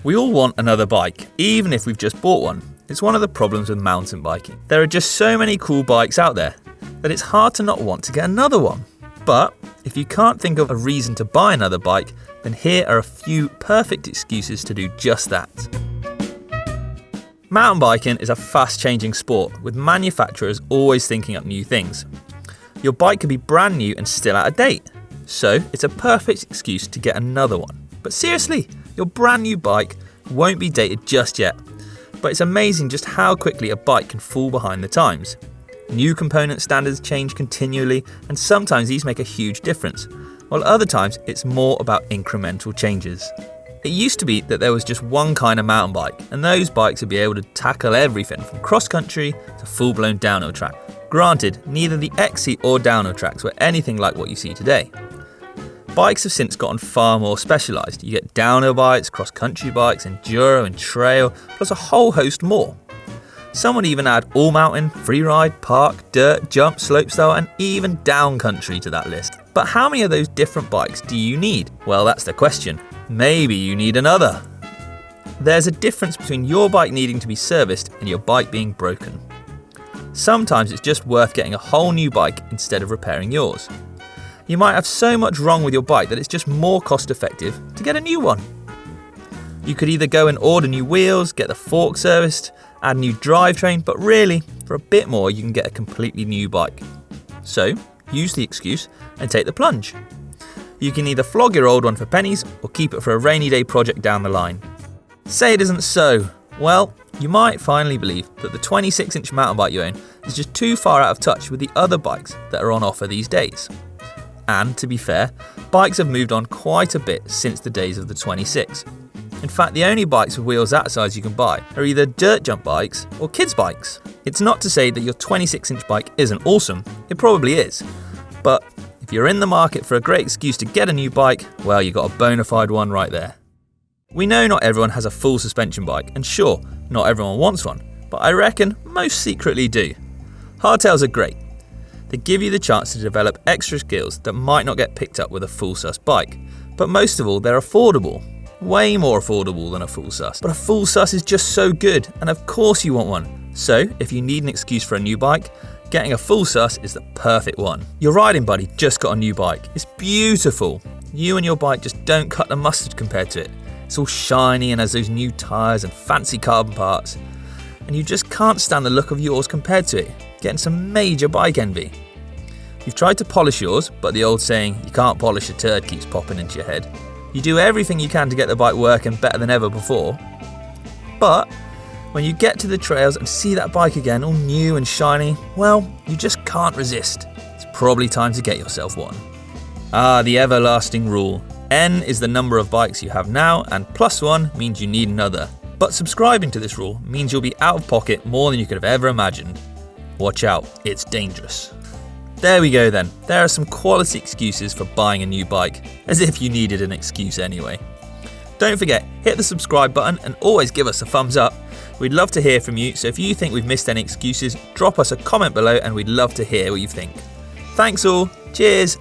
We all want another bike, even if we've just bought one. It's one of the problems with mountain biking. There are just so many cool bikes out there that it's hard to not want to get another one. But if you can't think of a reason to buy another bike, then here are a few perfect excuses to do just that. Mountain biking is a fast-changing sport, with manufacturers always thinking up new things. Your bike could be brand new and still out of date, so it's a perfect excuse to get another one. But seriously, your brand new bike won't be dated just yet, but it's amazing just how quickly a bike can fall behind the times. New component standards change continually, and sometimes these make a huge difference, while other times it's more about incremental changes. It used to be that there was just one kind of mountain bike, and those bikes would be able to tackle everything from cross-country to full-blown downhill track. Granted, neither the XC or downhill tracks were anything like what you see today. Bikes have since gotten far more specialised. You get downhill bikes, cross-country bikes, enduro and trail, plus a whole host more. Some would even add all-mountain, freeride, park, dirt, jump, slopestyle and even downcountry to that list. But how many of those different bikes do you need? Well, that's the question. Maybe you need another. There's a difference between your bike needing to be serviced and your bike being broken. Sometimes it's just worth getting a whole new bike instead of repairing yours. You might have so much wrong with your bike that it's just more cost effective to get a new one. You could either go and order new wheels, get the fork serviced, add a new drivetrain, but really, for a bit more you can get a completely new bike. So, use the excuse and take the plunge. You can either flog your old one for pennies or keep it for a rainy day project down the line. Say it isn't so. Well, you might finally believe that the 26-inch mountain bike you own is just too far out of touch with the other bikes that are on offer these days. And to be fair, bikes have moved on quite a bit since the days of the 26. In fact, the only bikes with wheels that size you can buy are either dirt jump bikes or kids bikes. It's not to say that your 26-inch bike isn't awesome, it probably is. But if you're in the market for a great excuse to get a new bike, well, you got a bona fide one right there. We know not everyone has a full suspension bike, and sure, not everyone wants one, but I reckon most secretly do. Hardtails are great. They give you the chance to develop extra skills that might not get picked up with a full sus bike. But most of all, they're affordable. Way more affordable than a full sus. But a full sus is just so good, and of course you want one. So, if you need an excuse for a new bike, getting a full sus is the perfect one. Your riding buddy just got a new bike. It's beautiful. You and your bike just don't cut the mustard compared to it. It's all shiny and has those new tyres and fancy carbon parts. And you just can't stand the look of yours compared to it, getting some major bike envy. You've tried to polish yours, but the old saying, you can't polish a turd, keeps popping into your head. You do everything you can to get the bike working better than ever before. But when you get to the trails and see that bike again, all new and shiny, well, you just can't resist. It's probably time to get yourself one. Ah, the everlasting rule. N is the number of bikes you have now, and +1 means you need another. But subscribing to this rule means you'll be out of pocket more than you could have ever imagined. Watch out, it's dangerous. There we go then. There are some quality excuses for buying a new bike, as if you needed an excuse anyway. Don't forget, hit the subscribe button and always give us a thumbs up. We'd love to hear from you, so if you think we've missed any excuses, drop us a comment below and we'd love to hear what you think. Thanks all, cheers!